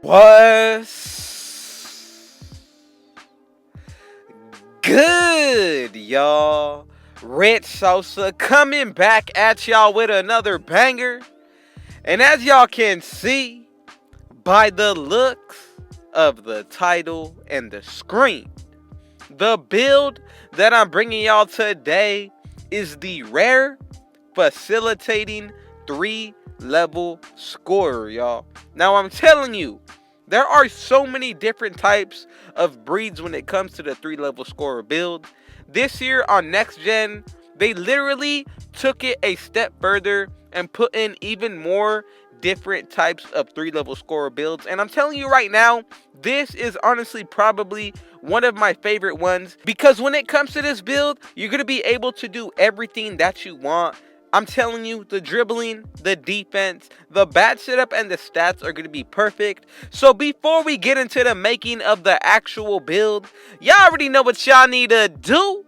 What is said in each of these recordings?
What's good, y'all? Red Sosa coming back at y'all with another banger. And as y'all can see by the looks of the title and the screen, the build that I'm bringing y'all today is the rare facilitating 3-level scorer, y'all. Now I'm telling you, there are so many different types of breeds when it comes to the 3-level scorer build. This year on Next Gen, they literally took it a step further and put in even more different types of 3-level scorer builds. And I'm telling you right now, this is honestly probably one of my favorite ones, because when it comes to this build, you're going to be able to do everything that you want. I'm telling you, the dribbling, the defense, the bat setup, and the stats are going to be perfect. So before we get into the making of the actual build, y'all already know what y'all need to do.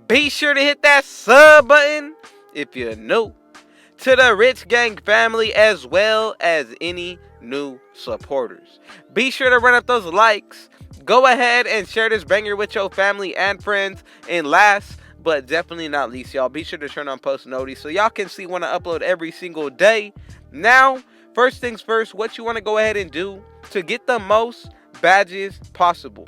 Be sure to hit that sub button if you're new to the Rich Gang family, as well as any new supporters. Be sure to run up those likes. Go ahead and share this banger with your family and friends. And last but definitely not least, y'all, be sure to turn on post notifications so y'all can see when I upload every single day. Now, first things first, what you want to go ahead and do to get the most badges possible.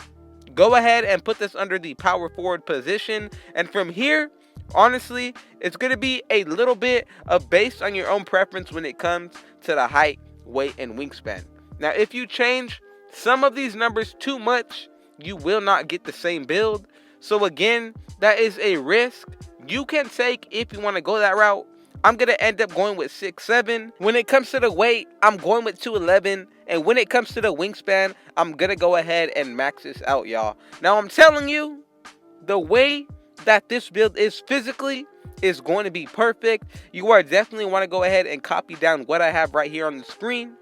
Go ahead and put this under the power forward position. And from here, honestly, it's going to be a little bit of based on your own preference when it comes to the height, weight, and wingspan. Now, if you change some of these numbers too much, you will not get the same build. So again, that is a risk you can take if you want to go that route. I'm going to end up going with 6'7". When it comes to the weight, I'm going with 211. And when it comes to the wingspan, I'm going to go ahead and max this out, y'all. Now, I'm telling you, the way that this build is physically is going to be perfect. You are definitely want to go ahead and copy down what I have right here on the screen.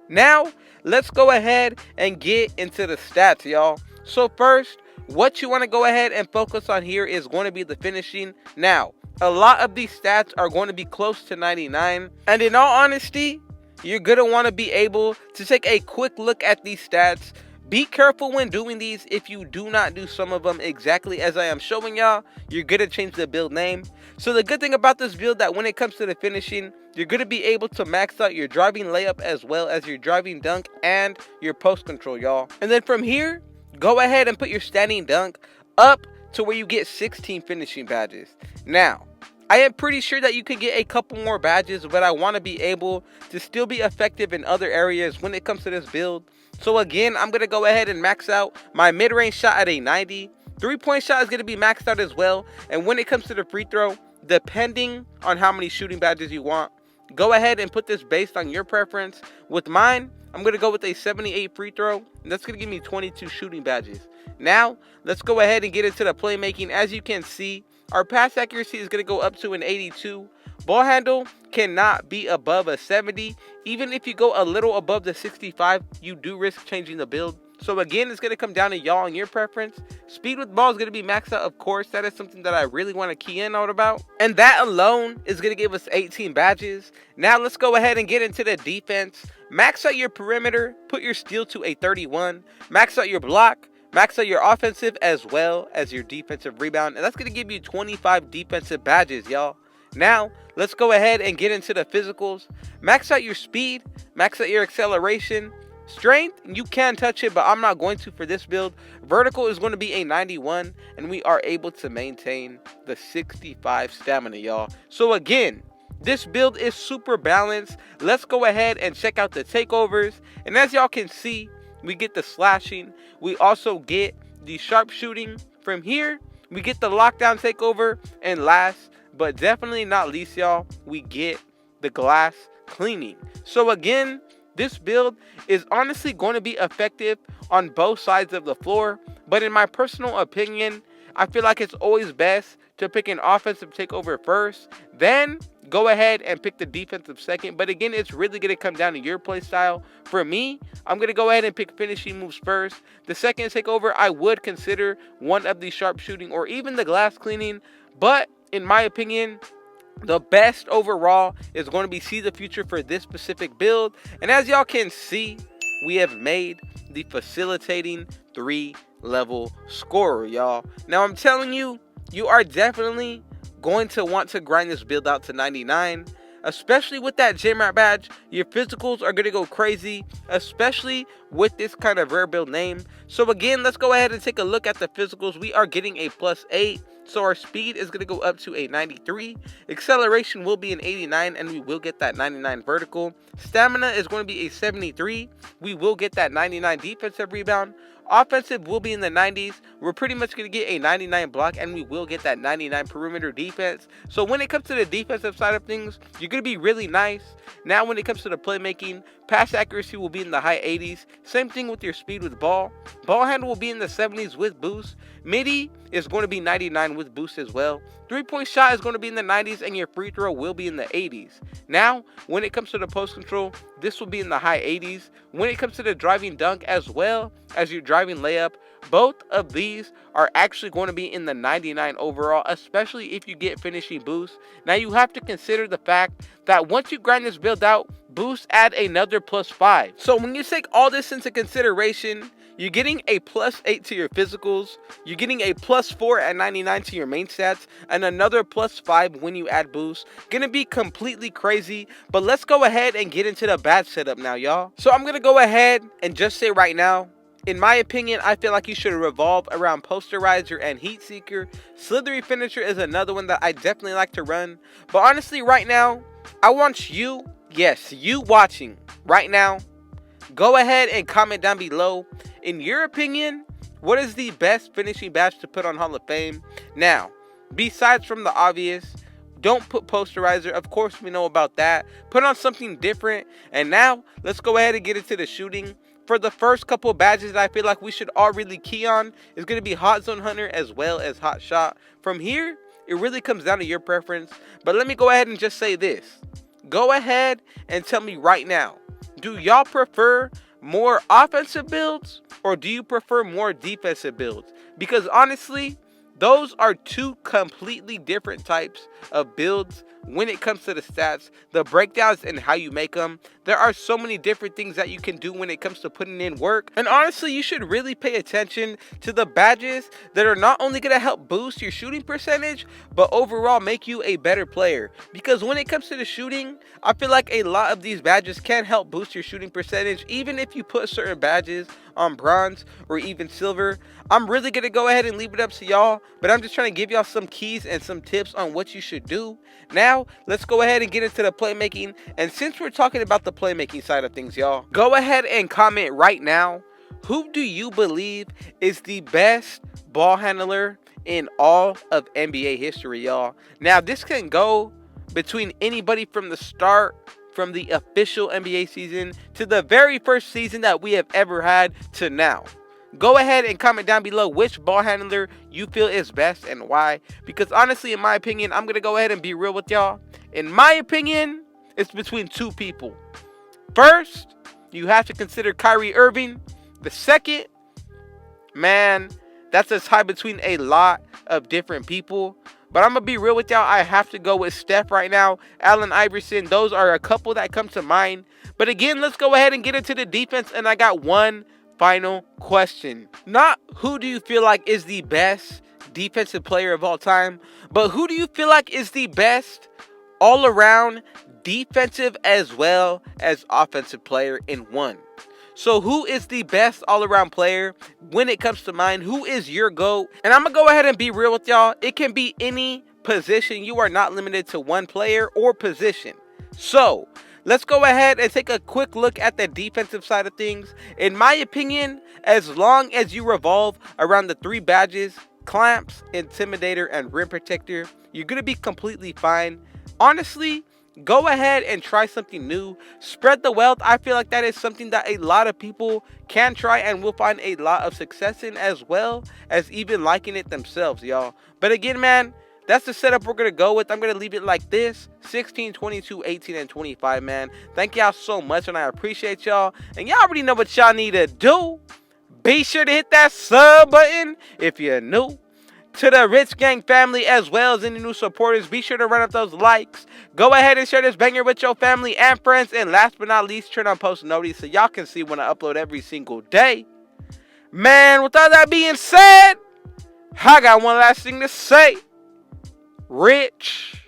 Now, let's go ahead and get into the stats, y'all. So first, what you want to go ahead and focus on here is going to be the finishing. Now, a lot of these stats are going to be close to 99. And in all honesty, you're going to want to be able to take a quick look at these stats. Be careful when doing these. If you do not do some of them exactly as I am showing y'all, you're going to change the build name. So the good thing about this build, that when it comes to the finishing, you're going to be able to max out your driving layup as well as your driving dunk and your post control, y'all. And then from here, go ahead and put your standing dunk up to where you get 16 finishing badges. Now, I am pretty sure that you can get a couple more badges, but I want to be able to still be effective in other areas when it comes to this build. So again, I'm going to go ahead and max out my mid-range shot at a 90. 3-point shot is going to be maxed out as well. And when it comes to the free throw, depending on how many shooting badges you want, go ahead and put this based on your preference. With mine, I'm going to go with a 78 free throw, and that's going to give me 22 shooting badges. Now, let's go ahead and get into the playmaking. As you can see, our pass accuracy is going to go up to an 82. Ball handle cannot be above a 70. Even if you go a little above the 65, you do risk changing the build. So again, it's going to come down to y'all and your preference. Speed with ball is going to be maxed out, of course. That is something that I really want to key in on about. And that alone is going to give us 18 badges. Now let's go ahead and get into the defense. Max out your perimeter. Put your steal to a 31. Max out your block. Max out your offensive as well as your defensive rebound. And that's going to give you 25 defensive badges, y'all. Now, let's go ahead and get into the physicals. Max out your speed. Max out your acceleration. Strength, you can touch it, but I'm not going to for this build. Vertical is going to be a 91, and we are able to maintain the 65 stamina, y'all. So again, this build is super balanced. Let's go ahead and check out the takeovers. And as y'all can see, we get the slashing. We also get the sharpshooting. From here, we get the lockdown takeover. And last, but definitely not least, y'all, we get the glass cleaning. So again, this build is honestly going to be effective on both sides of the floor. But in my personal opinion, I feel like it's always best to pick an offensive takeover first, then go ahead and pick the defensive second. But again, it's really going to come down to your play style. For me, I'm going to go ahead and pick finishing moves first. The second takeover, I would consider one of the sharpshooting or even the glass cleaning. But in my opinion, the best overall is going to be see the future for this specific build. And as y'all can see, we have made the facilitating 3-level scorer, y'all. Now, I'm telling you, you are definitely going to want to grind this build out to 99. Especially with that gym rat badge, your physicals are going to go crazy, especially with this kind of rare build name. So again, let's go ahead and take a look at the physicals. We are getting a +8, so our speed is going to go up to a 93. Acceleration will be an 89, and we will get that 99 vertical. Stamina is going to be a 73. We will get that 99 defensive rebound. Offensive will be in the 90s. We're pretty much going to get a 99 block, and we will get that 99 perimeter defense. So when it comes to the defensive side of things, you're going to be really nice. Now when it comes to the playmaking, pass accuracy will be in the high 80s. Same thing with your speed with ball. Ball handle will be in the 70s with boost. Midi is going to be 99 with boost as well. 3-point shot is going to be in the 90s, and your free throw will be in the 80s. Now, when it comes to the post control, this will be in the high 80s. When it comes to the driving dunk as well as your driving layup, both of these are actually going to be in the 99 overall, especially if you get finishing boost. Now, you have to consider the fact that once you grind this build out, boosts add another +5. So when you take all this into consideration, you're getting a +8 to your physicals, you're getting a +4 at 99 to your main stats, and another +5 when you add boost. Gonna be completely crazy, but let's go ahead and get into the badge setup now, y'all. So I'm gonna go ahead and just say right now, in my opinion, I feel like you should revolve around Posterizer and Heat Seeker. Slithery Finisher is another one that I definitely like to run, but honestly right now, I want you, yes, you watching right now, go ahead and comment down below. In your opinion, what is the best finishing badge to put on Hall of Fame? Now, besides from the obvious, don't put Posterizer. Of course, we know about that. Put on something different. And now, let's go ahead and get into the shooting. For the first couple badges that I feel like we should all really key on is going to be Hot Zone Hunter as well as Hot Shot. From here, it really comes down to your preference. But let me go ahead and just say this. Go ahead and tell me right now, do y'all prefer more offensive builds or do you prefer more defensive builds? Because honestly, those are two completely different types of builds when it comes to the stats, the breakdowns, and how you make them. There are so many different things that you can do when it comes to putting in work. And honestly, you should really pay attention to the badges that are not only going to help boost your shooting percentage, but overall make you a better player. Because when it comes to the shooting, I feel like a lot of these badges can help boost your shooting percentage, even if you put certain badges on bronze or even silver. I'm really going to go ahead and leave it up to y'all, but I'm just trying to give y'all some keys and some tips on what you should do. Now, let's go ahead and get into the playmaking. And since we're talking about the playmaking side of things, y'all, go ahead and comment right now. Who do you believe is the best ball handler in all of NBA history, y'all? Now, this can go between anybody from the start, from the official NBA season to the very first season that we have ever had to now. Go ahead and comment down below which ball handler you feel is best and why. Because honestly, in my opinion, I'm going to go ahead and be real with y'all. In my opinion, it's between two people. First, you have to consider Kyrie Irving. The second, man, that's a tie between a lot of different people. But I'm going to be real with y'all. I have to go with Steph right now. Allen Iverson. Those are a couple that come to mind. But again, let's go ahead and get into the defense. And I got one final question. Not who do you feel like is the best defensive player of all time, but who do you feel like is the best all around defensive as well as offensive player in one? So who is the best all around player when it comes to mine? Who is your GOAT? And I'm gonna go ahead and be real with y'all. It can be any position. You are not limited to one player or position. So let's go ahead and take a quick look at the defensive side of things. In my opinion, as long as you revolve around the three badges, Clamps, Intimidator, and Rim Protector, you're going to be completely fine. Honestly, go ahead and try something new. Spread the wealth. I feel like that is something that a lot of people can try and will find a lot of success in, as well as even liking it themselves, y'all. But again, man, that's the setup we're going to go with. I'm going to leave it like this: 16, 22, 18, and 25, man. Thank y'all so much, and I appreciate y'all. And y'all already know what y'all need to do. Be sure to hit that sub button if you're new. To the Rich Gang family as well as any new supporters, be sure to run up those likes. Go ahead and share this banger with your family and friends. And last but not least, turn on post notifications so y'all can see when I upload every single day. Man, with all that being said, I got one last thing to say. Rich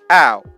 out.